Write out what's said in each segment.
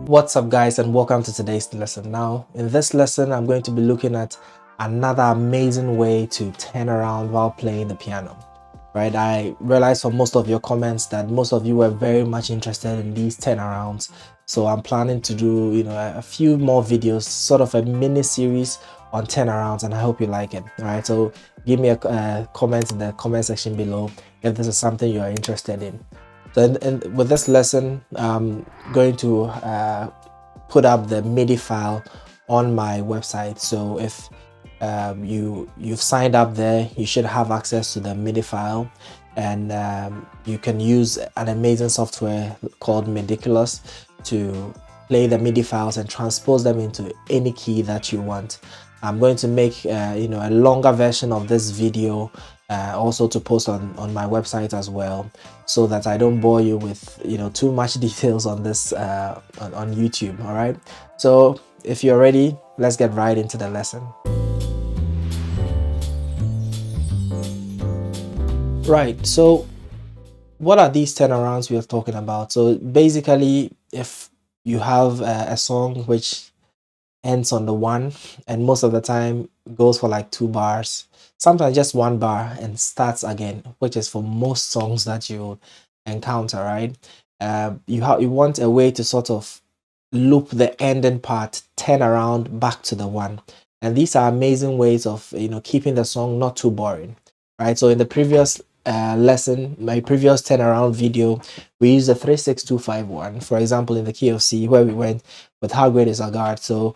What's up guys, and welcome to today's lesson. Now in this lesson I'm going to be looking at another amazing way to turn around while playing the piano. Right, I realized from most of your comments that most of you were very much interested in these turnarounds, so I'm planning to do a few more videos, sort of a mini series on turnarounds, and I hope you like it. All right, so give me a comment in the comment section below if this is something you are interested in. So with this lesson, I'm going to put up the MIDI file on my website. So if you've signed up there, you should have access to the MIDI file, and you can use an amazing software called Midiculous to play the MIDI files and transpose them into any key that you want. I'm going to make a longer version of this video also to post on my website as well, so that I don't bore you with too much details on this on YouTube. All right, so if you're ready, let's get right into the lesson. Right, so what are these turnarounds we are talking about? So basically, if you have a song which ends on the 1 and most of the time goes for like 2 bars, sometimes just 1 bar, and starts again, which is for most songs that you encounter, right? You want a way to sort of loop the ending part, turn around back to the 1, and these are amazing ways of keeping the song not too boring, right? So in the previous lesson, my previous turnaround video, we used the 3-6-2-5-1, for example, in the key of C, where we went with How Great Is Our God. So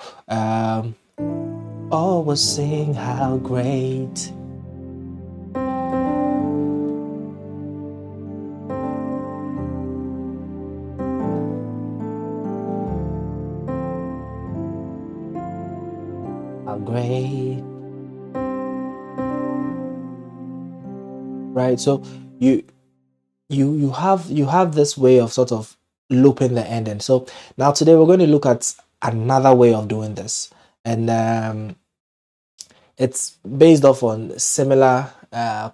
always sing how great how great, right? So you have this way of sort of looping the ending. So now today we're going to look at another way of doing this, and it's based off on similar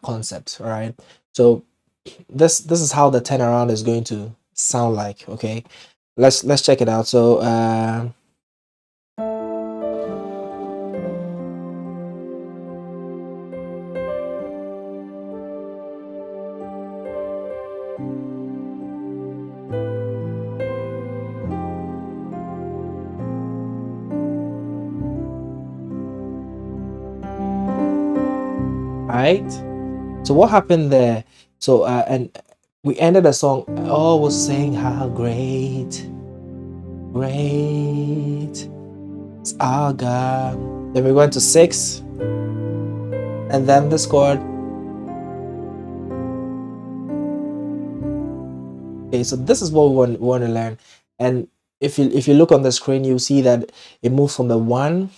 concepts. All right, so this is how the turnaround is going to sound like. Okay, let's check it out. So right, so what happened there? So and we ended the song, oh, was saying how great is our God. Then we went to 6, and then this chord. Okay, so this is what we want to learn. And if you look on the screen, you see that it moves from the 1,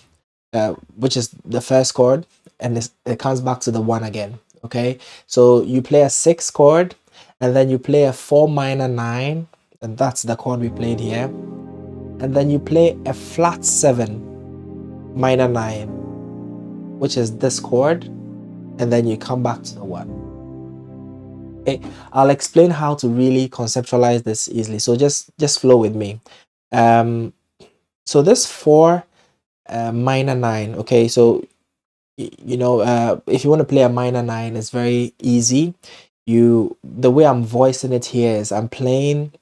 which is the first chord, and it comes back to the 1 again. Okay, so you play a 6 chord, and then you play a 4 minor 9, and that's the chord we played here, and then you play a flat 7 minor 9, which is this chord, and then you come back to the 1. Okay, I'll explain how to really conceptualize this easily, so just flow with me. So this 4 minor 9, okay, so if you want to play a minor 9, it's very easy. The way I'm voicing it here is I'm playing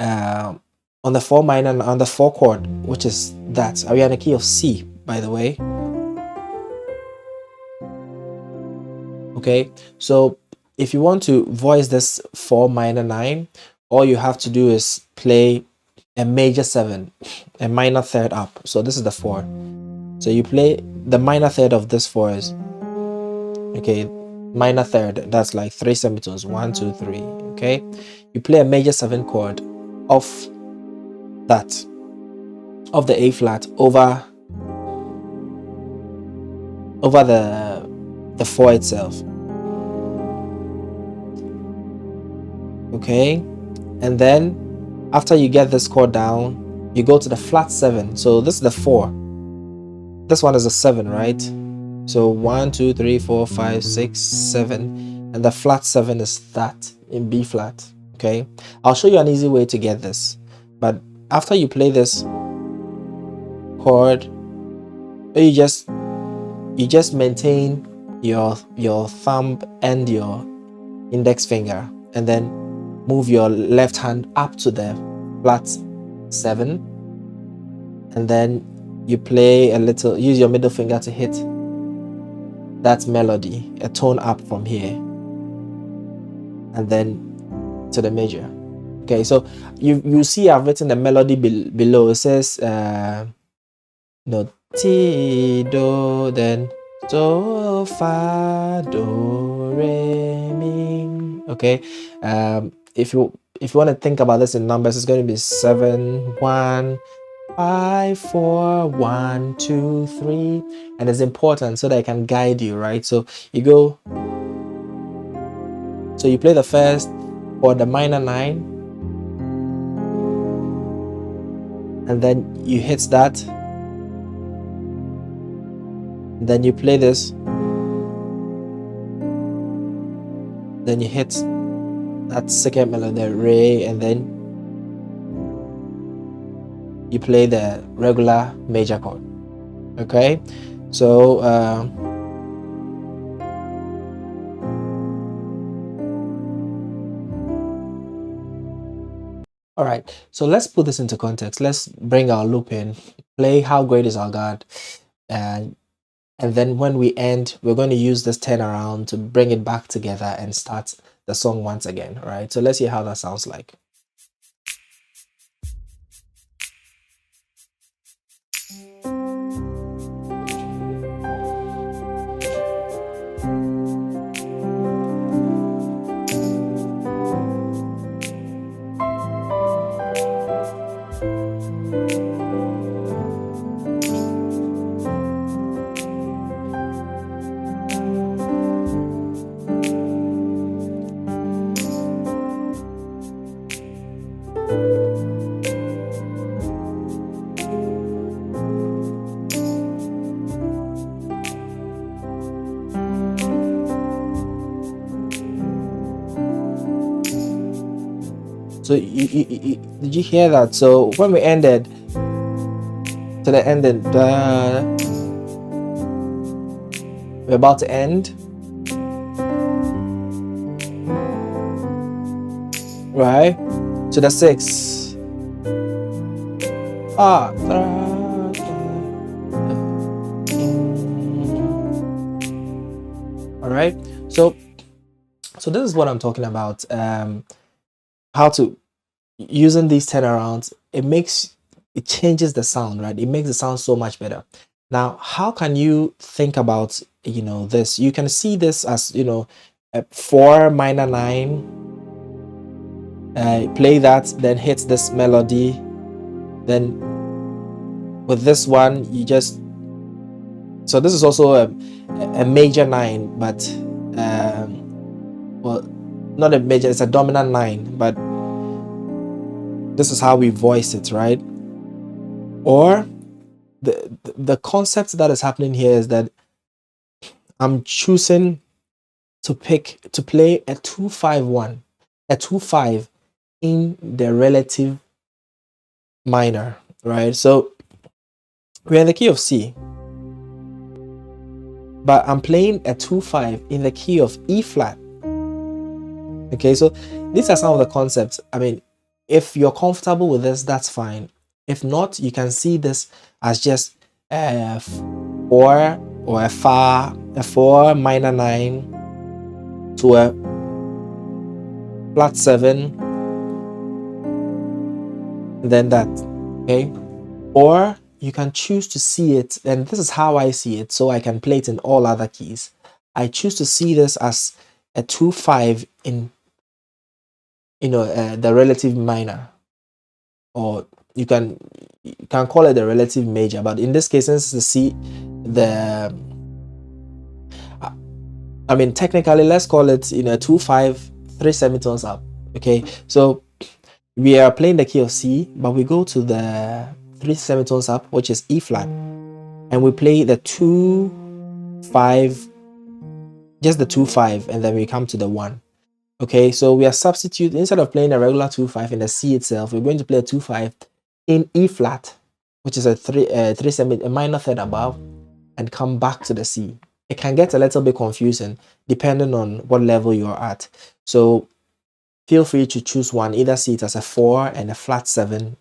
on the 4 minor, on the 4 chord, which is that. Are we in a key of C, by the way? Okay, so if you want to voice this 4 minor 9, all you have to do is play a major 7, a minor third up. So this is the 4. So you play the minor third of this 4 is, okay, minor third, that's like 3 semitones, 1, 2, 3. Okay, you play a major 7 chord of that, of the A flat over the 4 itself. Okay, and then after you get this chord down, you go to the flat 7. So this is the 4, this one is a 7, right? So 1, 2, 3, 4, 5, 6, 7, and the flat 7 is that in B flat. Okay, I'll show you an easy way to get this, but after you play this chord, you just maintain your thumb and your index finger, and then move your left hand up to the flat 7, and then you play a little, use your middle finger to hit that melody, a tone up from here, and then to the major. Okay, so you see I've written the melody below. It says no, ti do, then so fa do re mi. Okay, if you want to think about this in numbers, it's going to be 7 1 5 4 1 2 3, and it's important so that I can guide you, right? So you go, so you play the first or the minor 9, and then you hit that, and then you play this, then you hit that second melody, re, and then you play the regular major chord. Okay, so all right, so let's put this into context. Let's bring our loop in, play How Great Is Our God, and then when we end, we're going to use this turnaround to bring it back together and start the song once again. All right, so let's hear how that sounds like. So did you hear that? So when we ended to the ending, we're about to end, right? To the 6. All right. So this is what I'm talking about. How to, using these turnarounds, it changes the sound, right? It makes the sound so much better. Now, how can you think about, this? You can see this as, a 4 minor 9, play that, then hit this melody, then with this one, you just, so this is also a major 9, but well, not a major, it's a dominant 9, but this is how we voice it, right? Or the concept that is happening here is that I'm choosing to play a 2-5-1, a 2-5 in the relative minor, right? So we're in the key of C, but I'm playing a 2-5 in the key of E flat. Okay, so these are some of the concepts. I mean, if you're comfortable with this, that's fine. If not, you can see this as just a 4 or a 4 minor 9 to a flat 7, and then that. Okay, or you can choose to see it, and this is how I see it, so I can play it in all other keys. I choose to see this as a 2-5 in the relative minor, or you can call it the relative major, but in this case, since the C, I mean, technically, let's call it 2-5 3 semitones up. Okay, so we are playing the key of C, but we go to the 3 semitones up, which is E flat, and we play the 2-5, just the 2-5, and then we come to the 1. Okay, so we are substituting, instead of playing a regular 2-5 in the C itself, we're going to play a 2-5 in E flat, which is a a minor third above, and come back to the C. It can get a little bit confusing depending on what level you're at. So feel free to choose one, either see it as a 4 and a flat 7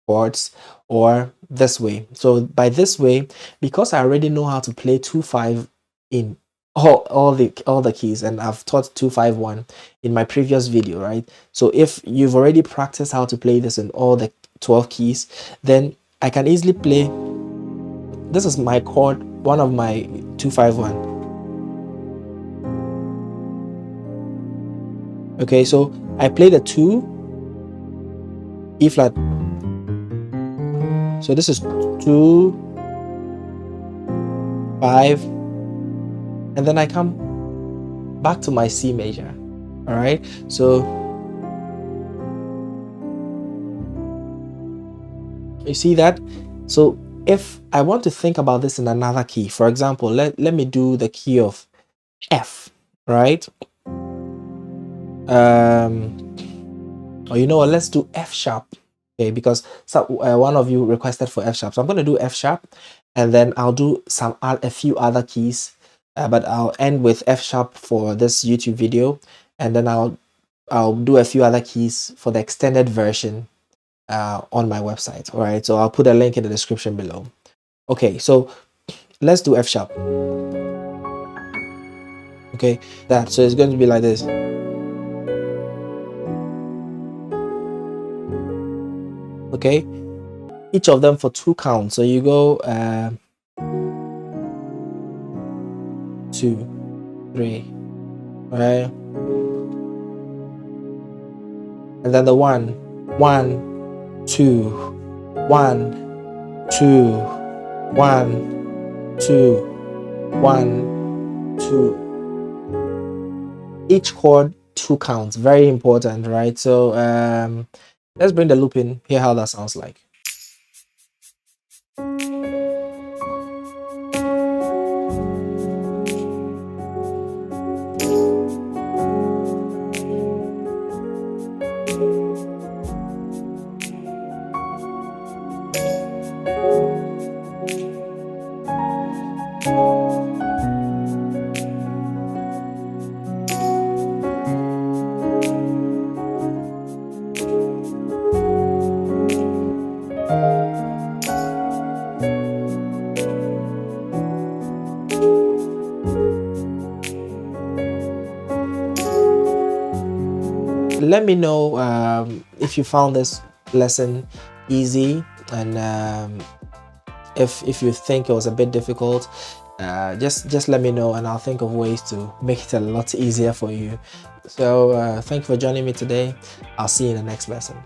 chords, or this way. So by this way, because I already know how to play 2-5 in all the keys, and I've taught 2-5-1 in my previous video, right? So if you've already practiced how to play this in all the 12 keys, then I can easily play. This is my chord, one of my 2-5-1. Okay, so I play the 2, E flat. So this is 2, 5, and then I come back to my C major. All right, so you see that? So if I want to think about this in another key, for example, let me do the key of F, right? Or you know what, let's do F sharp. Okay, because one of you requested for F sharp, so I'm going to do F sharp, and then I'll do a few other keys, but I'll end with F sharp for this YouTube video, and then I'll do a few other keys for the extended version on my website. All right, so I'll put a link in the description below. Okay, so let's do F sharp. Okay, so it's going to be like this. Okay, each of them for 2 counts. So you go 2, 3, right? And then the 1, 1, 2, 1, 2, 1, 2, 1, 2. Each chord 2 counts. Very important, right? So let's bring the loop in, hear how that sounds like. Let me know if you found this lesson easy, and if you think it was a bit difficult, just let me know, and I'll think of ways to make it a lot easier for you. So thank you for joining me today. I'll see you in the next lesson.